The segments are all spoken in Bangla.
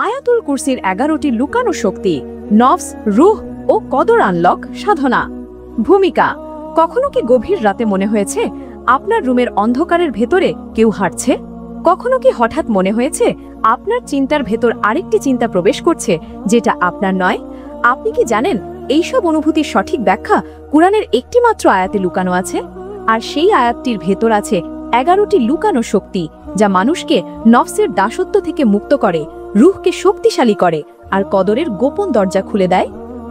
আয়াতুল কুরসির 11টি লুকানো শক্তি, নফস, রূহ ও কদর আনলক সাধনা। ভূমিকা: কখনো কি গভীর রাতে মনে হয়েছে আপনার রুমের অন্ধকারের ভেতরে কেউ হাঁটছে? কখনো কি হঠাৎ মনে হয়েছে আপনার চিন্তার ভেতর আরেকটি চিন্তা প্রবেশ করছে যেটা আপনার নয়? আপনি কি জানেন এইসব অনুভূতির সঠিক ব্যাখ্যা কুরআনের একটি মাত্র আয়াতে লুকানো আছে? আর সেই আয়াতটির ভেতর আছে 11টি লুকানো শক্তি, যা মানুষকে নফসের দাসত্ব থেকে মুক্ত করে, রূহকে শক্তিশালী করে আর কদরের গোপন দরজা খুলে দেয়।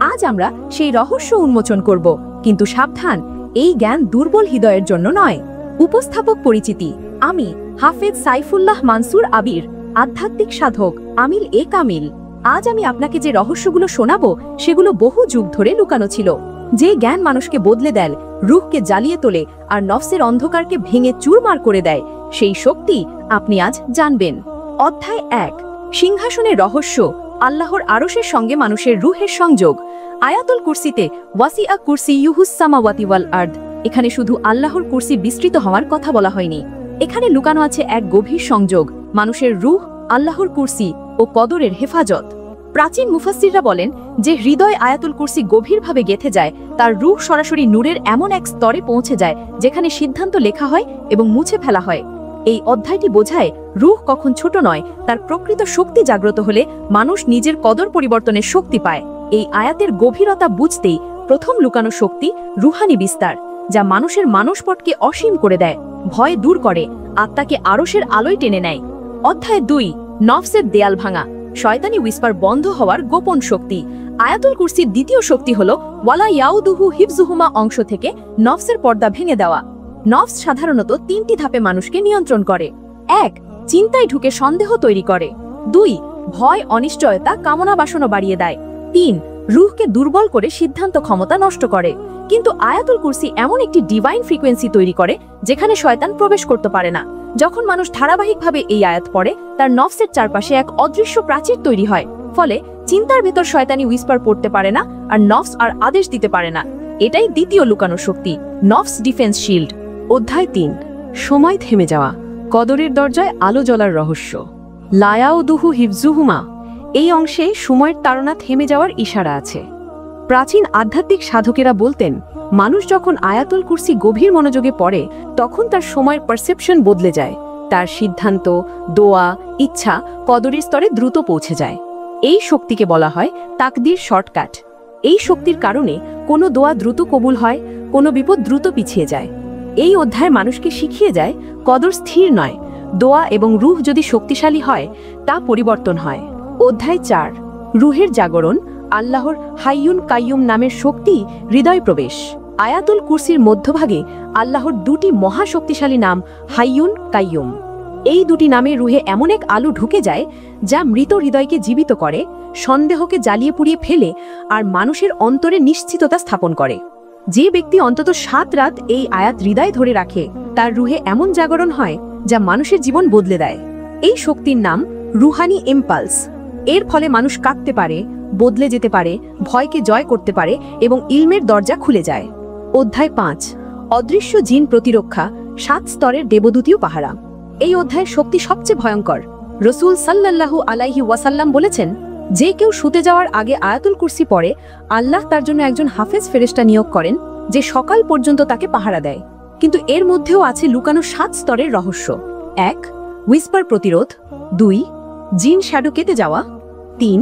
আজ আমরা সেই রহস্য উন্মোচন করব, কিন্তু সাবধান, এই জ্ঞান দুর্বল হৃদয়ের জন্য নয়। উপস্থাপক পরিচিতি: আমি হাফেজ সাইফুল্লাহ মানসুর আবির, আধ্যাত্মিক সাধক, আমিল এ কামিল। আজ আমি আপনাকে যে রহস্যগুলো শোনাবো সেগুলো বহু যুগ ধরে লুকানো ছিল। যে জ্ঞান মানুষকে বদলে দেয়, রূহকে জ্বালিয়ে তোলে আর নফসের অন্ধকারকে ভেঙে চুরমার করে দেয়, সেই শক্তি আপনি আজ জানবেন। অধ্যায় 1: সিংহাসনের রহস্য, আল্লাহর আরশের সঙ্গে মানুষের রূহের সংযোগ। আয়াতুল কুরসিতে ওয়াসিআ কুরসিয়ুহুস সামাওয়াতি ওয়াল আরদ, এখানে শুধু আল্লাহর কুরসি বিস্তৃত হওয়ার কথা বলা হয়নি। এখানে লুকানো আছে এক গভীর সংযোগ, মানুষের রূহ, আল্লাহর কুরসি ও কদরের হেফাজত। প্রাচীন মুফাসসিররা বলেন যে হৃদয় আয়াতুল কুরসি গভীরভাবে গেঁথে যায়, তার রূহ সরাসরি নূরের এমন এক স্তরে পৌঁছে যায় যেখানে সিদ্ধান্ত লেখা হয় এবং মুছে ফেলা হয়। এই অধ্যায়টি বোঝায় রূহ কখন ছোট নয়, তার প্রকৃত শক্তি জাগ্রত হলে মানুষ নিজের কদর পরিবর্তনের শক্তি পায়। এই আয়াতের গভীরতা বুঝতেই প্রথম লুকানো শক্তি রুহানি বিস্তার, যা মানুষের মানসপটকে অসীম করে দেয়, ভয় দূর করে, আত্মাকে আরশের আলোয় টেনে নেয়। অধ্যায় 2: নফসের দেয়াল ভাঙা, শয়তানি উইসপার বন্ধ হওয়ার গোপন শক্তি। আয়াতুল কুরসির দ্বিতীয় শক্তি হল ওয়ালা ইয়াউদুহু হিফজুহুমা অংশ থেকে নফসের পর্দা ভেঙে দেওয়া। নফস সাধারণত 3টি ধাপে মানুষকে নিয়ন্ত্রণ করে। 1. চিন্তায় ঢুকে সন্দেহ তৈরি করে। 2. ভয়, অনিশ্চয়তা, কামনা বাসনা বাড়িয়ে দেয়। 3. রূহকে দুর্বল করে সিদ্ধান্ত ক্ষমতা নষ্ট করে। কিন্তু আয়াতুল কুরসি এমন একটি ডিভাইন ফ্রিকোয়েন্সি তৈরি করে যেখানে শয়তান প্রবেশ করতে পারে না। যখন মানুষ ধারাবাহিকভাবে এই আয়াত পড়ে, তার নফসের চারপাশে এক অদৃশ্য প্রাচীর তৈরি হয়, ফলে চিন্তার ভেতর শয়তানি উইসপার পড়তে পারে না আর নফস আর আদেশ দিতে পারে না। এটাই দ্বিতীয় লুকানো শক্তি, নফস ডিফেন্স শিল্ড। অধ্যায় 3: সময় থেমে যাওয়া, কদরের দরজায় আলো জ্বলার রহস্য। লায়াউদুহু হিফজুহুমা, এই অংশে সময়ের তাড়না থেমে যাওয়ার ইশারা আছে। প্রাচীন আধ্যাত্মিক সাধকেরা বলতেন, মানুষ যখন আয়াতুল কুরসি গভীর মনোযোগে পড়ে, তখন তার সময়ের পারসেপশন বদলে যায়, তার সিদ্ধান্ত, দোয়া, ইচ্ছা কদরের স্তরে দ্রুত পৌঁছে যায়। এই শক্তিকে বলা হয় তাকদীর শর্টকাট। এই শক্তির কারণে কোনো দোয়া দ্রুত কবুল হয়, কোনো বিপদ দ্রুত পিছিয়ে যায়। এই অধ্যায় মানুষকে শিখিয়ে যায় কদর স্থির নয়, দোয়া এবং রূহ যদি শক্তিশালী হয় তা পরিবর্তন হয়। অধ্যায় 4: রূহের জাগরণ, আল্লাহর হাইয়ুন কাইয়ুম নামের শক্তি হৃদয় প্রবেশ। আয়াতুল কুরসির মধ্যভাগে আল্লাহর 2টি মহাশক্তিশালী নাম হাইয়ুন কাইয়ুম। এই 2টি নামে রূহে এমন এক আলো ঢুকে যায় যা মৃত হৃদয়কে জীবিত করে, সন্দেহকে জ্বালিয়ে পুড়িয়ে ফেলে আর মানুষের অন্তরে নিশ্চিততা স্থাপন করে। যে ব্যক্তি অন্তত 7 রাত এই আয়াত হৃদয় ধরে রাখে, তার রূহে এমন জাগরণ হয় যা মানুষের জীবন বদলে দেয়। এই শক্তির নাম রুহানি ইম্পালস। এর ফলে মানুষ কাঁদতে পারে, বদলে যেতে পারে, ভয়কে জয় করতে পারে এবং ইলমের দরজা খুলে যায়। অধ্যায় 5: অদৃশ্য জিন প্রতিরক্ষা, 7 স্তরের দেবদূতীয় পাহারা। এই অধ্যায়ের শক্তি সবচেয়ে ভয়ঙ্কর। রসুল সাল্লাল্লাহু আলাইহি ওয়াসাল্লাম বলেছেন, যে কেউ শুতে যাওয়ার আগে আয়াতুল কুরসি পড়ে, আল্লাহ তার জন্য একজন হাফেজ ফেরেশতা নিয়োগ করেন যে সকাল পর্যন্ত তাকে পাহারা দেয়। কিন্তু এর মধ্যেও আছে লুকানো 7 স্তরের রহস্য। 1. উইসপার প্রতিরোধ। 2. জিন শ্যাডো কেটে যাওয়া। 3.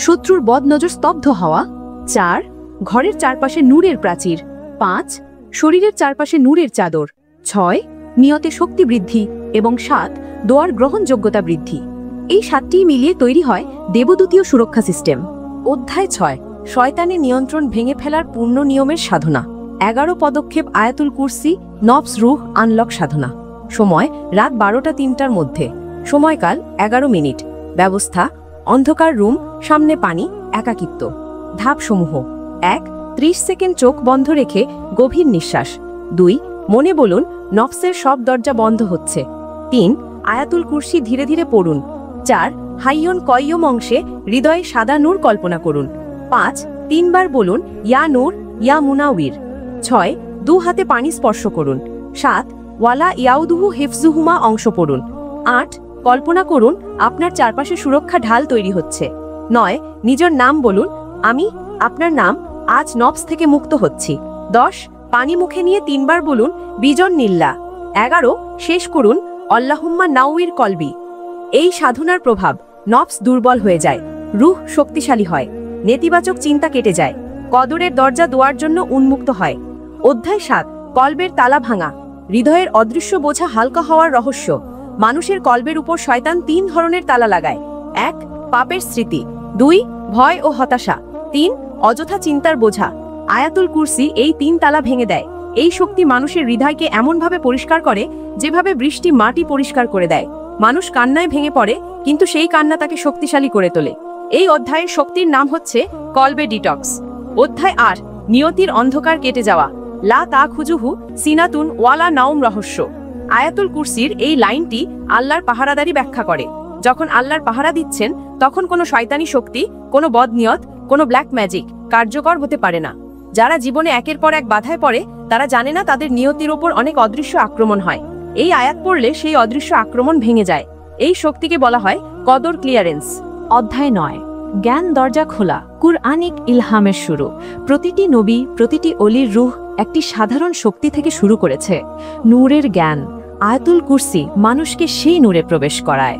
শত্রুর বদনজর স্তব্ধ হওয়া। 4. ঘরের চারপাশে নূরের প্রাচীর। 5. শরীরের চারপাশে নূরের চাদর। 6. নিয়তে শক্তি বৃদ্ধি এবং 7. দোয়ার গ্রহণযোগ্যতা বৃদ্ধি। এই 7টি মিলিয়ে তৈরি হয় দেবদূতীয় সুরক্ষা সিস্টেম। অধ্যায় 6: শয়তানের নিয়ন্ত্রণ ভেঙে ফেলার পূর্ণ নিয়মের সাধনা। 11 পদক্ষেপ আয়াতুল কুরসি নফস রূহ আনলক সাধনা। সময় রাত 12টা-3টার মধ্যে। সময়কাল 11 মিনিট। ব্যবস্থা: অন্ধকার রুম, সামনে পানি, একাকিত্ব। ধাপসমূহ: 1. 30 সেকেন্ড চোখ বন্ধ রেখে গভীর নিঃশ্বাস। 2. মনে বলুন নফসের সব দরজা বন্ধ হচ্ছে। 3. আয়াতুল কুরসি ধীরে ধীরে পড়ুন। 4. হাইয়ুন কাইয়ুম অংশে হৃদয়ে সাদা নূর কল্পনা করুন। 5. 3 বার বলুন ইয়া নূর, ইয়া মুনাউইর। 6. 2 হাতে পানি স্পর্শ করুন। 7. ওয়ালা ইয়াউদুহু হিফজুহুমা অংশ পড়ুন। 8. কল্পনা করুন আপনার চারপাশে সুরক্ষা ঢাল তৈরি হচ্ছে। 9 নিজের নাম বলুন, আমি আপনার নাম আজ নবস থেকে মুক্ত হচ্ছি। 10 পানি মুখে নিয়ে 3 বার বলুন বিজন নিল্লা। 11 শেষ করুন আল্লাহুম্মা নাউইর কলবি। এই সাধনার প্রভাব নবস দুর্বল হয়ে যায়, রূহ শক্তিশালী হয়, নেতিবাচক চিন্তা কেটে যায়, কদরের দরজা দোয়ার জন্য উন্মুক্ত হয়। অধ্যায় 7 কলবের তালা ভাঙা, হৃদয়ের অদৃশ্য বোঝা হালকা হওয়ার রহস্য। মানুষের কলবের উপর শয়তান 3 ধরনের তালা লাগায়। 1 পাপের স্মৃতি, 2 ভয় ও হতাশা, 3 অযথা চিন্তার বোঝা। আয়াতুল কুরসি এই 3 তালা ভেঙে দেয়। এই শক্তি মানুষের হৃদয়কে এমনভাবে পরিষ্কার করে যেভাবে বৃষ্টি মাটি পরিষ্কার করে দেয়। মানুষ কান্নায় ভেঙে পড়ে, কিন্তু সেই কান্না তাকে শক্তিশালী করে তোলে। এই অধ্যায়ের শক্তির নাম হচ্ছে কলবে ডিটক্স। অধ্যায় 8 নিয়তির অন্ধকার কেটে যাওয়া, লা তা খুজুহু সিনাতুন ওয়ালা নাউম রহস্য। আয়াতুল কুরসির এই লাইনটি আল্লাহর পাহারাদারি ব্যাখ্যা করে। যখন আল্লাহর পাহারা দিচ্ছেন, তখন কোনো শয়তানি শক্তি, কোনো বদনিয়ত, কোনো ব্ল্যাক ম্যাজিক কার্যকর হতে পারে না। যারা জীবনে একের পর এক বাধায় পড়ে, তারা জানে না তাদের নিয়তির ওপর অনেক অদৃশ্য আক্রমণ হয়। এই আয়াত পড়লে সেই অদৃশ্য আক্রমণ ভেঙে যায়। এই শক্তিকে বলা হয় কদর ক্লিয়ারেন্স। অধ্যায় 9 জ্ঞান দরজা খোলা, কুরআনিক ইলহামের শুরু। প্রতিটি নবী, প্রতিটি অলির রূহ একটি সাধারণ শক্তি থেকে শুরু করেছে, নূরের জ্ঞান। আয়াতুল কুরসি মানুষকে সেই নূরে প্রবেশ করায়।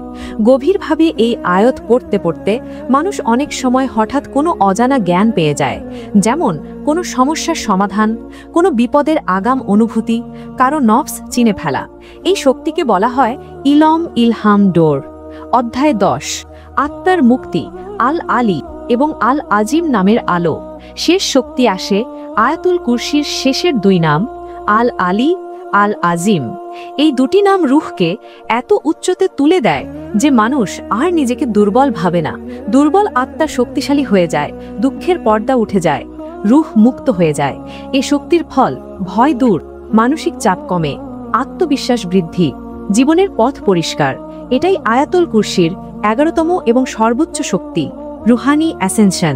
গভীরভাবে এই আয়াত পড়তে পড়তে মানুষ অনেক সময় হঠাৎ কোনো অজানা জ্ঞান পেয়ে যায়, যেমন কোনো সমস্যার সমাধান, কোনো বিপদের আগাম অনুভূতি, কারো নফস চিনে ফেলা। এই শক্তিকে বলা হয় ইলম ইলহাম ডোর। অধ্যায় 10 আত্মার মুক্তি, আল আলী এবং আল আজিম নামের আলো। শেষ শক্তি আসে আয়াতুল কুরসির শেষের 2 নাম আল আলী, আল আজিম। এই 2টি নাম রূহকে এত উচ্চতে তুলে দেয় যে মানুষ আর নিজেকে দুর্বল ভাবে না। দুর্বল আত্মা শক্তিশালী হয়ে যায়, দুঃখের পর্দা উঠে যায়, রূহ মুক্ত হয়ে যায়। এ শক্তির ফল ভয় দূর, মানসিক চাপ কমে, আত্মবিশ্বাস বৃদ্ধি, জীবনের পথ পরিষ্কার। এটাই আয়াতুল কুরসির 11তম এবং সর্বোচ্চ শক্তি, রুহানি অ্যাসেনশন।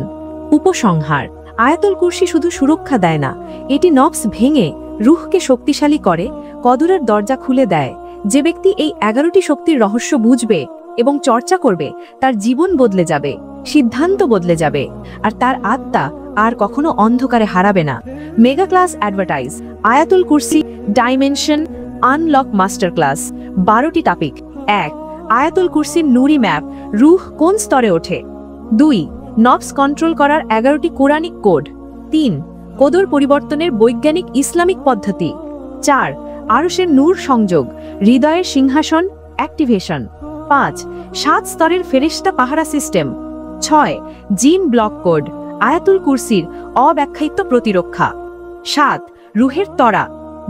উপসংহার, আয়াতুল কুরসি শুধু সুরক্ষা দেয় না, এটি নফস ভেঙে রূহকে শক্তিশালী করে, কদরের দরজা খুলে দেয়। যে ব্যক্তি এই 11টি শক্তির রহস্য বুঝবে এবং চর্চা করবে, তার জীবন বদলে যাবে, সিদ্ধান্ত বদলে যাবে, আর তার আত্মা আর কখনো অন্ধকারে হারাবে না। মেগা ক্লাস অ্যাডভার্টাইজ আয়াতুল কুরসি ডাইমেনশন আনলক মাস্টার ক্লাস। 12টি টপিক। 1 আয়াতুল কুরসির নুরি ম্যাপ, রূহ কোন স্তরে ওঠে। 2 নফস কন্ট্রোল করার 11টি কোরআনিক কোড। 3 কদর পরিবর্তনের বৈজ্ঞানিক ইসলামিক পদ্ধতি। 4 আরশের নূর সংযোগ, হৃদয়ের সিংহাসন অ্যাক্টিভেশন। 5 7 স্তরের ফেরেশতা পাহারা সিস্টেম। 6 জিন ব্লক কোড, আয়াতুল কুরসির অব্যাখ্যায়িত প্রতিরক্ষা। 7 রুহের তরা,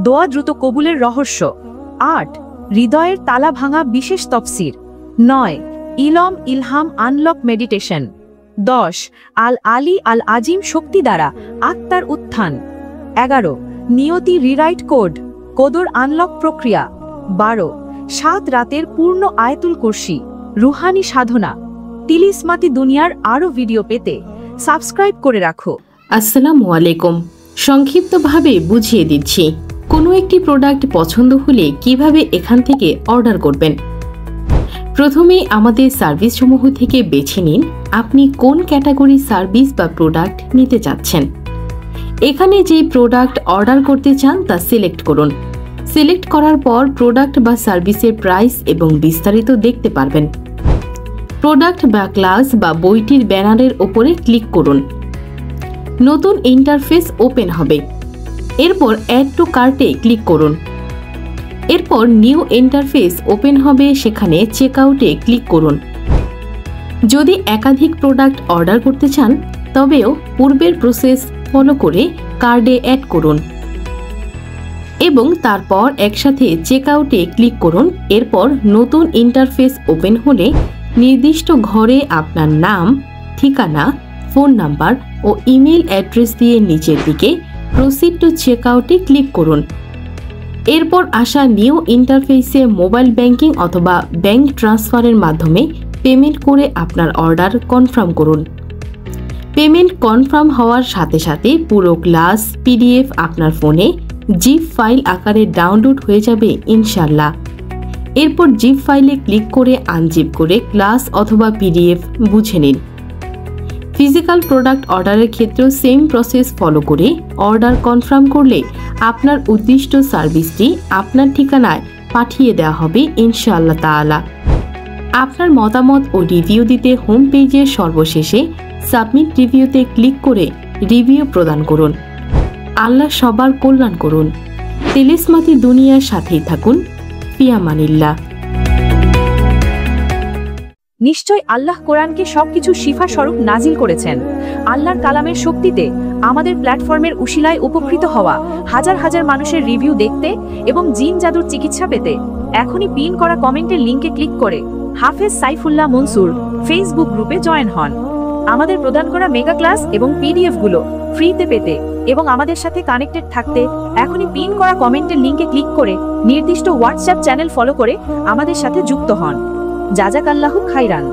দোয়া দ্রুত কবুলের রহস্য। 8 হৃদয়ের তালা ভাঙা বিশেষ তফসির। 9 ইলম ইলহাম আনলক মেডিটেশন। 10 আল আলী আল আজিম শক্তি দ্বারা আত্মার উত্থান। 11 নিয়তি রিরাইট কোড, কদর আনলক প্রক্রিয়া। 12 7 রাতের পূর্ণ আয়াতুল কুরসি, রুহানি সাধনা। তিলিসমাতি দুনিয়ার আরও ভিডিও পেতে সাবস্ক্রাইব করে রাখো। আসসালামু আলাইকুম। সংক্ষিপ্তভাবে বুঝিয়ে দিচ্ছি, কোনো একটি প্রোডাক্ট পছন্দ হলে কিভাবে এখান থেকে অর্ডার করবেন। প্রথমে আমাদের সার্ভিসসমূহ থেকে বেছে নিন আপনি কোন ক্যাটাগরি সার্ভিস বা প্রোডাক্ট নিতে চাচ্ছেন। এখানে যে প্রোডাক্ট অর্ডার করতে চান তা সিলেক্ট করুন। সিলেক্ট করার পর প্রোডাক্ট বা সার্ভিসের প্রাইস এবং বিস্তারিত দেখতে পারবেন। প্রোডাক্ট বা ক্লাস বা বইটির ব্যানারের ওপরে ক্লিক করুন। নতুন ইন্টারফেস ওপেন হবে। এরপর অ্যাড টু কার্টে ক্লিক করুন। এরপর নিউ ইন্টারফেস ওপেন হবে, সেখানে চেকআউটে ক্লিক করুন। যদি একাধিক প্রোডাক্ট অর্ডার করতে চান তবেও পূর্বের প্রসেস ফলো করে কার্ডে অ্যাড করুন এবং তারপর একসাথে চেকআউটে ক্লিক করুন। এরপর নতুন ইন্টারফেস ওপেন হলে নির্দিষ্ট ঘরে আপনার নাম, ঠিকানা, ফোন নাম্বার ও ইমেল অ্যাড্রেস দিয়ে নিচের দিকে প্রসিড টু চেকআউটে ক্লিক করুন। এরপর আসা নিউ ইন্টারফেসে মোবাইল ব্যাংকিং অথবা ব্যাংক ট্রান্সফারের মাধ্যমে পেমেন্ট করে আপনার অর্ডার কনফার্ম করুন। পেমেন্ট কনফার্ম হওয়ার সাথে সাথে পুরো ক্লাস পিডিএফ আপনার ফোনে জিপ ফাইল আকারে ডাউনলোড হয়ে যাবে ইনশাল্লাহ। এরপর জিপ ফাইলে ক্লিক করে আনজিপ করে ক্লাস অথবা পিডিএফ বুঝে নিন। ফিজিক্যাল প্রোডাক্ট অর্ডারের ক্ষেত্রেও সেম প্রসেস ফলো করে অর্ডার কনফার্ম করলে আপনার উদ্দিষ্ট সার্ভিসটি আপনার ঠিকানায় পাঠিয়ে দেওয়া হবে ইনশাআল্লাহ তাআলা। আপনার মতামত ও রিভিউ দিতে হোম পেজের সর্বশেষে সাবমিট রিভিউতে ক্লিক করে রিভিউ প্রদান করুন। আল্লাহ সবার কল্যাণ করুন। তেলেসমাতি দুনিয়ার সাথেই থাকুন। ফিয়ামানিল্লাহ। নিশ্চয় আল্লাহ কোরআনকে সবকিছু শিফা স্বরূপ নাজিল করেছেন। আল্লাহর কালামের শক্তিতে আমাদের প্ল্যাটফর্মের উশিলায় উপকৃত হওয়া হাজার হাজার মানুষের রিভিউ দেখতে এবং জিন জাদুর চিকিৎসা পেতে এখনই পিন করা কমেন্টের লিংকে ক্লিক করে হাফেজ সাইফুল্লাহ মনসুর ফেসবুক গ্রুপে জয়েন হন। আমাদের প্রদান করা মেগা ক্লাস এবং পিডিএফ গুলো ফ্রিতে পেতে এবং আমাদের সাথে কানেক্টেড থাকতে এখনই পিন করা কমেন্টের লিংকে ক্লিক করে নির্দিষ্ট হোয়াটসঅ্যাপ চ্যানেল ফলো করে আমাদের সাথে যুক্ত হন। জাযাকাল্লাহু খাইরান।